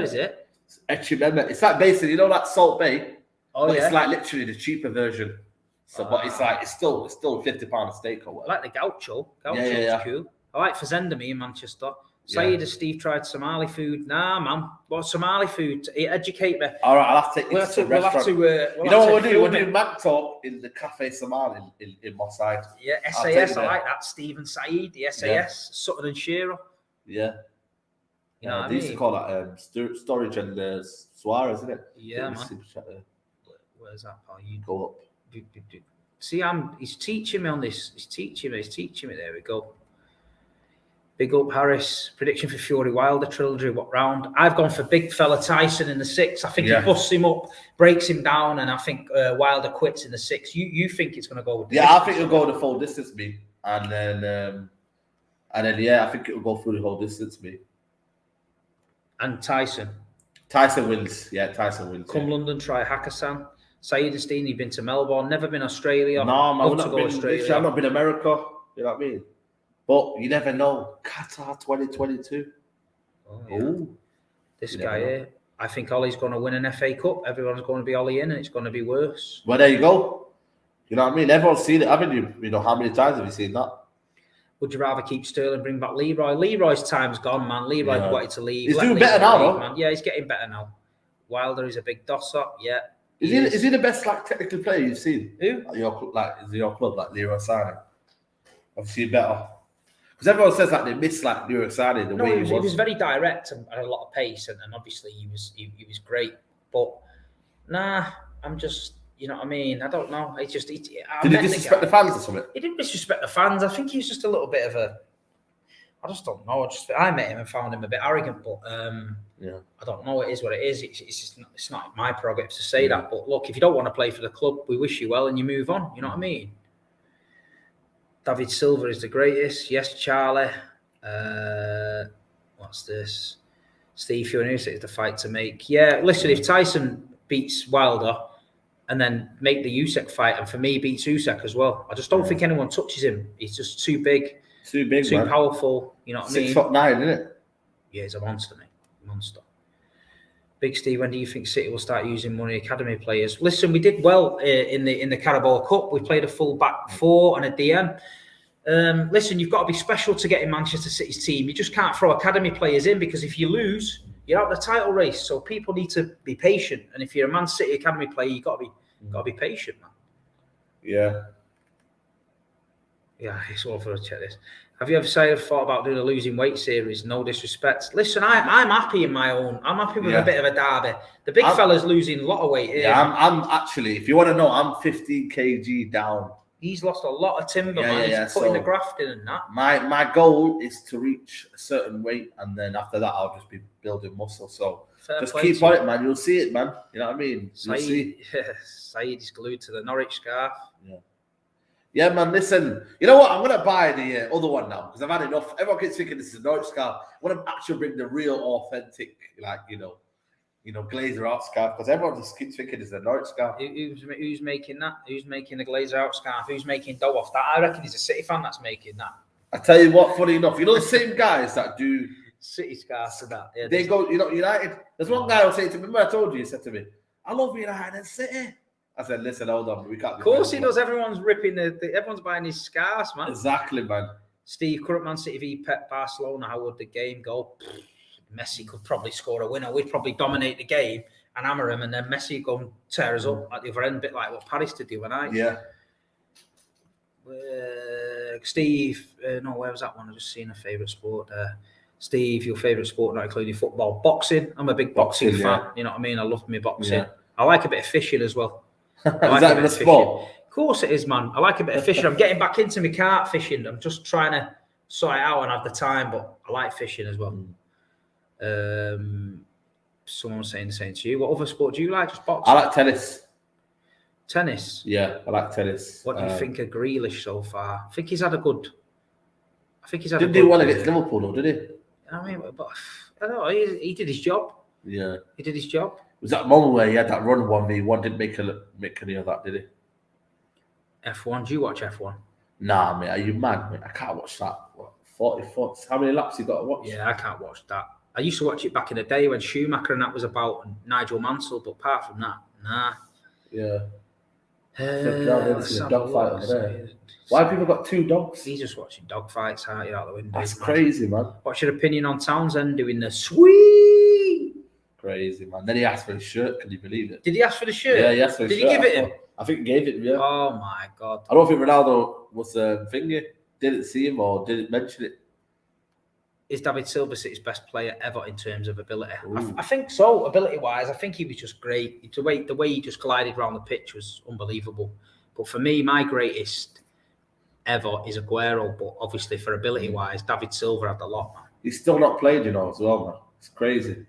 is it? It's H&M. It's like basically, you know, that Salt Bay. Oh, but yeah. It's like literally the cheaper version. So, but it's still £50 a steak or whatever. I like the gaucho. Gaucho's cool. I like Fazenda me in Manchester. Saeed and Steve tried Somali food. Nah, man. What's Somali food? Educate me. All right, I'll have to take you to the restaurant. You know what we'll do? We'll do Mac Talk in the Cafe Somali in Moss Side. Yeah, SAS. I like that. Steve and Saeed, the SAS. Sutton and Shearer. Yeah. You know what they used to call that Storage and Suarez, isn't it? Yeah, man. Where's that, pal? You go up. See, he's teaching me on this. He's teaching me. There we go. Big up, Harris. Prediction for Fury Wilder trilogy. What round? I've gone for big fella Tyson in the 6th. I think he busts him up, breaks him down, and I think Wilder quits in the 6th. You think it's going to go? I think it'll go the full distance, me, and then I think it'll go through the whole distance, me. And Tyson wins. Yeah, Tyson wins. Come London, try Hakkasan. Saeed and Steen, you've been to Melbourne, never been Australia. No, man, I've not been America. You know what I mean? But you never know. Qatar 2022. Oh, yeah. This guy here, I think Ollie's going to win an FA Cup. Everyone's going to be Ollie in, and it's going to be worse. Well, there you go. You know what I mean? Everyone's seen it, haven't you? You know, how many times have you seen that? Would you rather keep Sterling, bring back Leroy? Leroy's time's gone, man. Leroy wanted to leave. He's doing better now, though. Man. Yeah, he's getting better now. Wilder is a big dosser. Yeah. Is he the best technical player you've seen? Who? Is your club Leroy Sané? I've seen better. Because everyone says they miss Leroy Sané the way he was. He was very direct and had a lot of pace, and obviously he was great. But nah, I'm just. You know what I mean? I don't know. Did he disrespect the fans or something? He didn't disrespect the fans. I think he's just a little bit of a. I just don't know. I met him and found him a bit arrogant, but I don't know. It is what it is. It's not my prerogative to say that. But look, if you don't want to play for the club, we wish you well and you move on. You know what I mean? David Silva is the greatest. Yes, Charlie. What's this? Steve Fionusa is the fight to make. Yeah, listen, if Tyson beats Wilder and then make the Usyk fight, and for me beats Usyk as well, I just don't think anyone touches him. He's just too big, too man. Powerful. You know what I mean? 6'9", isn't it? Yeah, he's a monster, mate. Monster. Big Steve, when do you think City will start using money academy players? Listen, we did well in the Carabao Cup. We played a full back four and a DM. Listen, you've got to be special to get in Manchester City's team. You just can't throw academy players in, because if you lose, you're out of the title race. So people need to be patient. And if you're a Man City academy player, you've got to be patient, man. Yeah. Yeah, it's all for a check this. Have you ever thought about doing a losing weight series? No disrespect. Listen, I'm happy in my own. I'm happy with a bit of a derby. The big fella's losing a lot of weight here. Yeah, I'm actually, if you want to know, I'm 15 kg down. He's lost a lot of timber, man. He's putting the graft in and that. My goal is to reach a certain weight, and then after that, I'll just be building muscle. So just keep on it, man. You'll see it, man. You know what I mean? You'll see. Saeed is glued to the Norwich scarf. Yeah. Yeah, man, listen. You know what? I'm going to buy the other one now, because I've had enough. Everyone keeps thinking this is a Norwich scarf. I want to actually bring the real, authentic, like, Glazer out scarf, because everyone just keeps thinking it's a Norwich scarf. Who's making that? Who's making the Glazer out scarf? Who's making dough off that? I reckon it's a City fan that's making that. I tell you what, funny enough, the same guys that do City scarves to that. Yeah, they go, United. There's one guy who was saying to me, remember I told you, he said to me, I love United and City. I said, listen, hold on, we can't. Of course he does. Everyone's ripping everyone's buying his scarves, man. Exactly, man. Steve, current Man City v Pep Barcelona, how would the game go? Messi could probably score a winner. We'd probably dominate the game and hammer him, and then Messi go and tear us up at the other end, a bit like what Paris did the other night. Yeah. Steve, no, where was that one? I just seen a favourite sport there. Steve, your favourite sport, not including football? Boxing. I'm a big boxing fan. Yeah. You know what I mean? I love me boxing. Yeah. I like a bit of fishing as well. Is that the sport? Of course it is, man. I like a bit of fishing. I'm getting back into my carp fishing. I'm just trying to sort it out and have the time, but I like fishing as well. Someone was saying the same to you. What other sport do you like? Just boxing? I like tennis. Tennis? Yeah, I like tennis. What do you think of Grealish so far? I think he's had a good... Didn't do well against Liverpool, though, did he? I mean, but I don't know. He did his job. Yeah. He did his job. Was that moment where he had that run 1v1? Didn't make any of that, did he? F1. Do you watch F1? Nah, mate. Are you mad, mate? I can't watch that. What, 40? How many laps you got to watch? Yeah, I can't watch that. I used to watch it back in the day when Schumacher and that was about Nigel Mansell, but apart from that, nah. Yeah. A dog fight over there. Why have people got two dogs? He's just watching dog fights, aren't you, out the window? That's crazy, man. What's your opinion on Townsend doing the sweet? Crazy, man. Then he asked for his shirt. Can you believe it? Did he ask for the shirt? Yeah, he asked for his shirt. Did you give it him? I think he gave it him, yeah. Oh, my God. I don't think Ronaldo was thingy. Didn't see him or didn't mention it. Is David Silva City's best player ever in terms of ability? I think so, ability-wise. I think he was just great. The way he just glided around the pitch was unbelievable. But for me, my greatest ever is Aguero. But obviously, for ability-wise, David Silva had a lot, man. He's still not played, as well, man. It's crazy.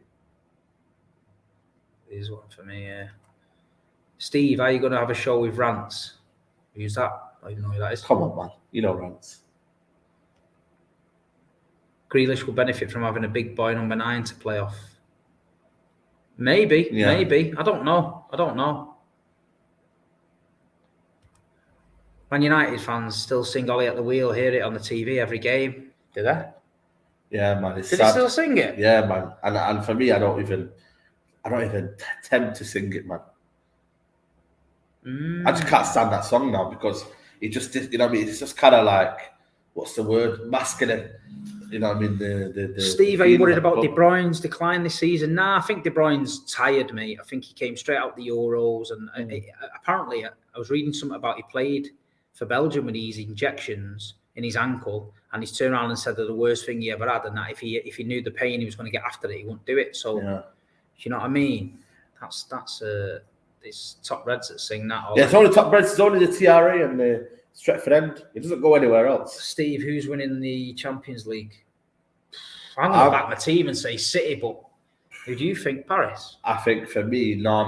It is one for me, yeah. Steve, are you going to have a show with Rants? Who's that? I don't even know who that is. Come on, man. You know Rants. Grealish will benefit from having a big boy number 9 to play off. Maybe. I don't know. Man United fans still sing Ollie at the Wheel, hear it on the TV every game. Do they? Yeah, man. It's Did sad. they still sing it? Yeah, man. And for me, I don't even attempt to sing it, man. I just can't stand that song now because it just, it's just kind of like, what's the word? Masculine. You know what I mean? The Steve, are you worried about De Bruyne's decline this season? Nah, I think De Bruyne's tired, mate. I think he came straight out the Euros, and apparently, I was reading something about he played for Belgium with these injections in his ankle, and he's turned around and said that the worst thing he ever had, and that if he knew the pain he was going to get after it, he wouldn't do it. So, you know what I mean? That's it's Top Reds that sing that. Yeah, it's only Top Reds. It's only the TRA and the Stretford End. It doesn't go anywhere else. Steve, who's winning the Champions League? I'm going to back my team and say City, but who do you think? Paris? I think for me, no,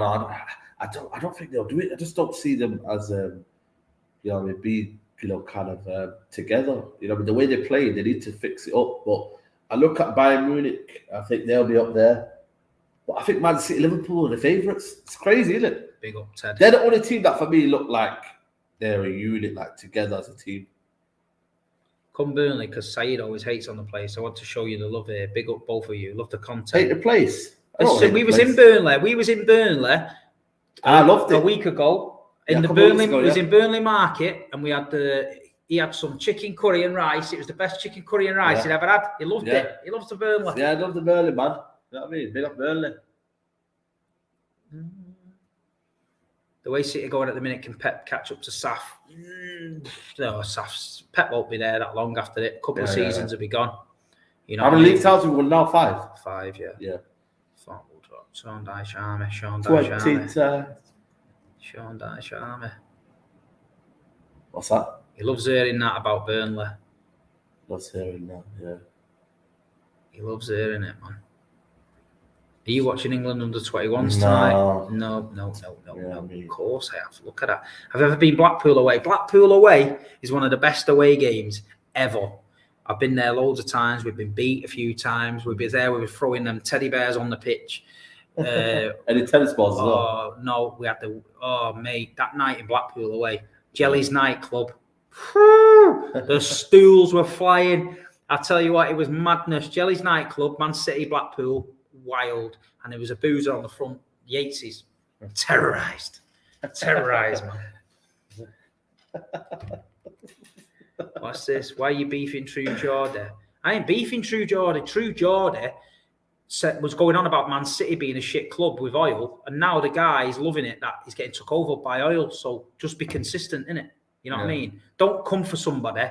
I don't think they'll do it. I just don't see them as kind of together. The way they play, they need to fix it up. But I look at Bayern Munich. I think they'll be up there. But I think Man City, Liverpool are the favourites. It's crazy, isn't it? Big up, Ted. They're the only team that for me look like they're a unit, like together as a team. Come Burnley, because Saeed always hates on the place. I want to show you the love here. Big up both of you. Love the content. Hate the place. Listen, we was in Burnley. We was in Burnley. I loved it a week ago. In the Burnley, it was in Burnley Market, and we had he had some chicken curry and rice. It was the best chicken curry and rice he'd ever had. He loved it. He loves the Burnley. Yeah, I love the Burnley, man. You know what I mean? Big up Burnley. The way City going at the minute, can Pep catch up to Saf? No, Pep won't be there that long after it. A couple of seasons will be gone. You know, how many league titles have we won now? 5? 5, yeah. Yeah. Sean Dyche, Sean Dyche. What's that? He loves hearing that about Burnley. Loves hearing that, yeah. He loves hearing it, man. Are you watching England under 21s tonight? No. Of course I have. Look at that. I've ever been Blackpool away. Blackpool away is one of the best away games ever. I've been there loads of times. We've been beat a few times. We've been there. We were throwing them teddy bears on the pitch. Any tennis balls as well? No, we had mate, that night in Blackpool away, Jelly's nightclub. The stools were flying. I tell you what, it was madness. Jelly's nightclub, Man City, Blackpool, wild. And there was a boozer on the front, Yatesy's. Terrorised, man. What's this? Why are you beefing True Geordie? I ain't beefing True Geordie. True Geordie was going on about Man City being a shit club with oil, and now the guy's loving it that he's getting took over by oil. So just be consistent, innit? You know what I mean? Don't come for somebody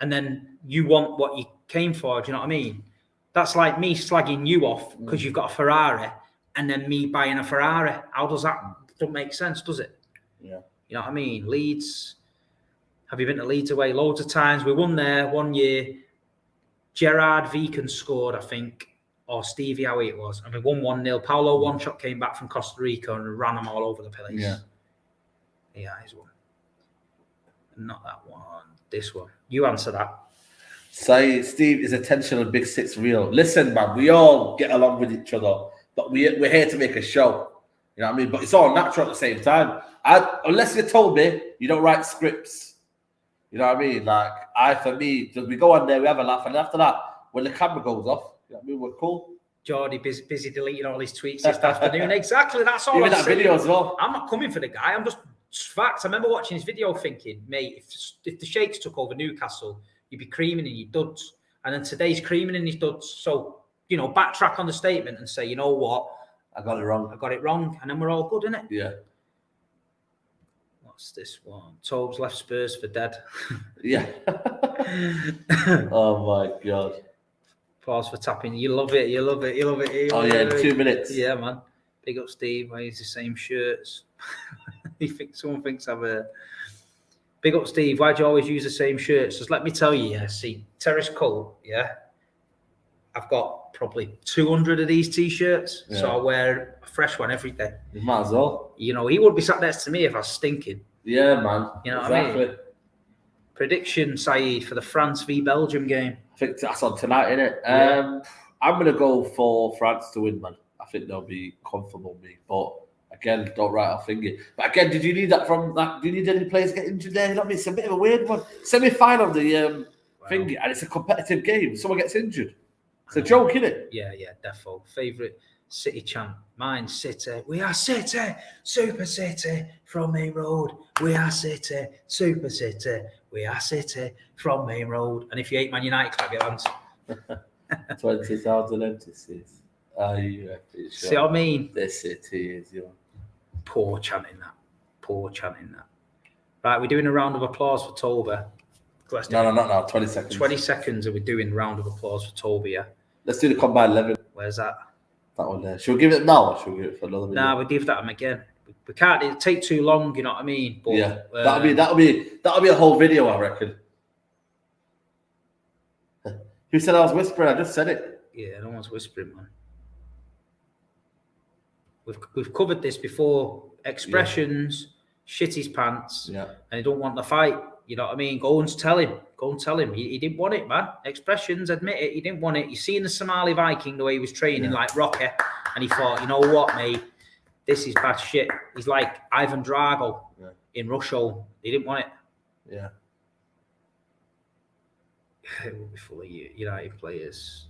and then you want what you came for. Do you know what I mean? That's like me slagging you off because you've got a Ferrari and then me buying a Ferrari. How does that? Don't make sense, does it? Yeah. You know what I mean? Leeds. Have you been to Leeds away? Loads of times. We won there one year. Gerard Viken scored, I think, or Stevie Howie it was. And we won 1-0. Paulo One-Shot came back from Costa Rica and ran them all over the place. Yeah. Yeah, he's one. Not that one. This one. You answer that. Say, Steve, is attention on Big Six real? Listen, man, we all get along with each other, but we're here to make a show. You know what I mean? But it's all natural at the same time. Unless you told me you don't write scripts. You know what I mean? Like, for me, just we go on there, we have a laugh, and after that, when the camera goes off, you know what I mean, we're cool. Geordie busy deleting all his tweets this afternoon. Exactly, that's all. Even that video as well. I'm not coming for the guy. I'm just facts. I remember watching his video thinking, mate, if the Sheikhs took over Newcastle, you'd be creaming in your duds. And then today's creaming in his duds. So, you know, backtrack on the statement and say, you know what? I got it wrong. And then we're all good, innit? Yeah. What's this one? Tobes left Spurs for dead. Yeah. Oh, my God. Pause for tapping. You love it. Oh, yeah, in 2 minutes. Yeah, man. Big up Steve. Why he's the same shirts? Someone thinks I've a... Big up Steve. Why do you always use the same shirts? Just let me tell you, see, Terrace Coat, I've got probably 200 of these T-shirts, so I wear a fresh one every day. You might as well. You know, he would be sat next to me if I was stinking. Yeah, man. You know what I mean? Prediction, Saeed, for the France v Belgium game. I think that's on tonight, innit? I'm going to go for France to win, man. I think they'll be comfortable with me, but again, don't write off finger. But again, did you need that from that? Do you need any players get injured there? You know what I mean? It's a bit of a weird one. Semi-final of the finger, and it's a competitive game. Someone gets injured. It's a joke, isn't it? Yeah, defo. Favourite City chant. Mine, City. We are City. Super City from Main Road. We are City. Super City. We are City from Main Road. And if you hate Man United, clap your hands. 20,000 emphasis. See what I mean? The City is your poor chanting that. Right, we're doing a round of applause for Toby. No, not now. 20 seconds. 20 seconds and we're doing a round of applause for Toby, yeah? Let's do the combined 11. Where's that? That one there. Should we give it now or should we give it for another video? Nah, we'll give that again. We can't. It'll take too long. You know what I mean? But, yeah, that'll be a whole video, I reckon. Who said I was whispering? I just said it. Yeah, no one's whispering, man. We've covered this before. Expressions, shit his pants, and he don't want the fight. You know what I mean? Go and tell him. He didn't want it, man. Expressions, admit it. He didn't want it. You seen the Somali Viking, the way he was training like Rocky, and he thought, you know what, mate? This is bad shit. He's like Ivan Drago in Russia. He didn't want it. Yeah. It will be full of United players.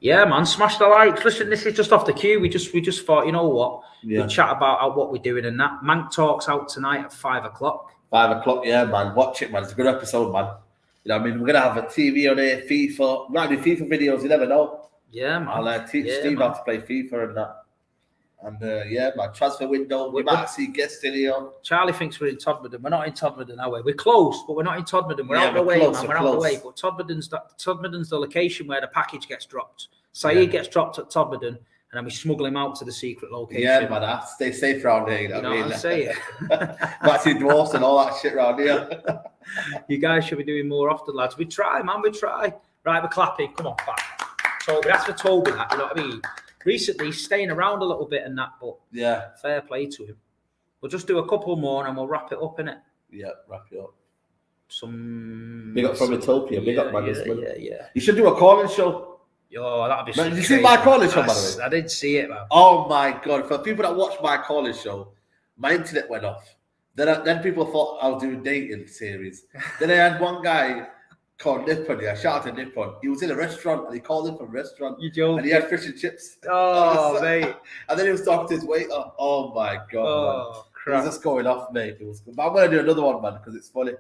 Yeah, man, smash the likes. Listen, this is just off the cue. We just thought, you know what? Yeah. We chat about what we're doing and that. Mank Talk's out tonight at 5 o'clock. 5 o'clock, yeah, man. Watch it, man. It's a good episode, man. You know what I mean? We're going to have a TV on here, FIFA. We might do FIFA videos, you never know. Yeah, man. I'll teach Steve how to play FIFA and that. And yeah, man, transfer window. We might see guests in here. Charlie thinks we're in Todmorden. We're not in Todmorden, are we? We're close, but we're not in Todmorden. We're out the way, man. We're out the way. But Todmorden's the location where the package gets dropped. Saeed gets dropped at Todmorden, and then we smuggle him out to the secret location. Yeah, man, I have to stay safe around here. You know what I'm saying? Might see dwarfs and all that shit around here. You guys should be doing more often, lads. We try, man. We try. Right, we're clapping. Come on, back. Toby, that's for Toby. That, you know what I mean? Recently, he's staying around a little bit and that, but yeah, fair play to him. We'll just do a couple more and we'll wrap it up, innit? Yeah, wrap it up. Big up from Utopia. Big up, man. Yeah. You should do a calling show. Yo, that'd be. Did you see my calling show, by the way? I didn't see it, man. Oh my god! For people that watch my calling show, my internet went off. Then people thought I was doing dating series. Then I had one guy called Nippon. Yeah, shout out to Nippon. He was in a restaurant and he called in from a restaurant. You joking? And he had fish and chips. Oh, mate. And then he was talking to his waiter. Oh my god. Oh, crap. It was just going off, mate. It was good. But I'm gonna do another one, man, because it's funny.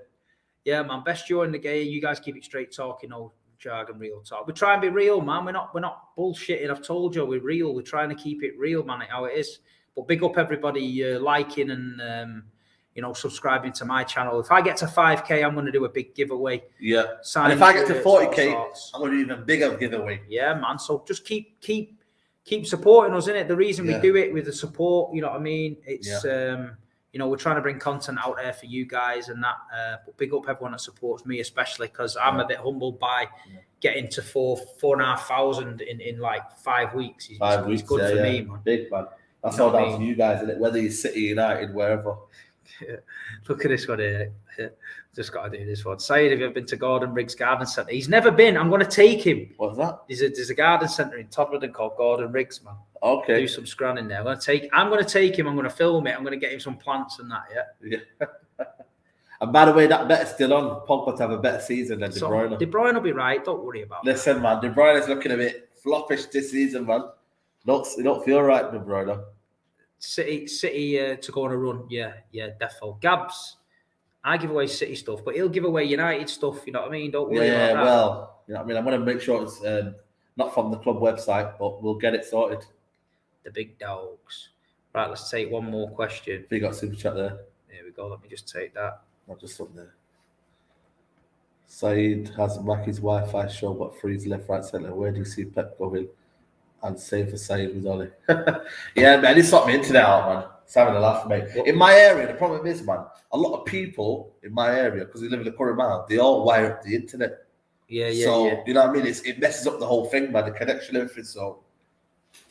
Yeah, man. Best duo in the game. You guys keep it straight talking, no jargon, real talk. We try and be real, man. We're not bullshitting. I've told you, we're real. We're trying to keep it real, man. How it is. But big up everybody liking and subscribing to my channel. If I get to 5K, I'm going to do a big giveaway. Yeah. And if I get to 40K, I'm going to do an even bigger giveaway. Yeah, man. So just keep supporting us, innit? The reason we do it with the support, you know what I mean? It's we're trying to bring content out there for you guys and that. But big up everyone that supports me, especially because I'm a bit humbled by getting to 4,500 in like 5 weeks. It's good for me, man. Big, man. That's all down to you guys, isn't it? Whether you're City, United, wherever. Yeah. Look at this one here. Just got to do this one. Saeed, have you ever been to Gordon Riggs Garden Centre? He's never been. I'm going to take him. What's that? There's a garden centre in Todmorden called Gordon Riggs, man. Okay. Do some scranning there. I'm going to take him. I'm going to film it. I'm going to get him some plants and that. Yeah. And by the way, that bet's still on. Pogba to have a better season than De Bruyne. De Bruyne will be right. Don't worry about it. Listen, man. De Bruyne is looking a bit floppish this season, man. It don't feel right, De Bruyne. City to go on a run. Yeah, defo. Gabs, I give away City stuff, but he'll give away United stuff. You know what I mean? Don't worry about that. Well, you know what I mean? I'm going to make sure it's not from the club website, but we'll get it sorted. The big dogs. Right, let's take one more question. You got super chat there. There we go. Let me just take that. Not just up there. Saeed has Mackie's Wi-Fi show, but freeze left, right, centre. Where do you see Pep going? And save for Saeed with Ollie. Yeah, man, it's sorted my internet out, man. It's having a laugh, mate. In my area, the problem is, man, a lot of people in my area, because we live in the current mile, they all wire up the internet. Yeah. You know what I mean? It messes up the whole thing, man, the connection, everything. So,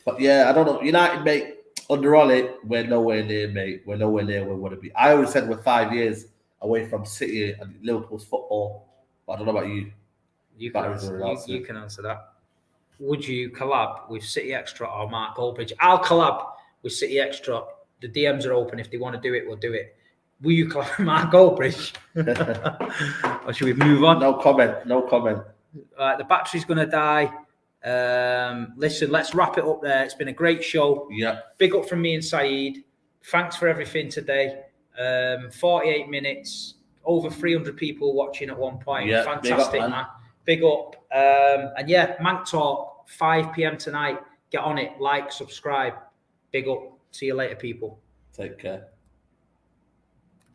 but yeah, I don't know. United, mate, under Ollie, we're nowhere near, mate. We're nowhere near where we want to be. I always said we're 5 years away from City and Liverpool's football. But I don't know about you. You can answer that. Would you collab with City Extra or Mark Goldbridge? I'll collab with City Extra. The DMs are open. If they want to do it, we'll do it. Will you collab with Mark Goldbridge? Or should we move on? No comment. The battery's going to die. Listen, let's wrap it up there. It's been a great show. Yeah. Big up from me and Saeed. Thanks for everything today. 48 minutes. Over 300 people watching at one point. Yeah, fantastic, man. Big up. And yeah, Mank Talk, 5 p.m. tonight. Get on it. Like, subscribe. Big up. See you later, people. Take care.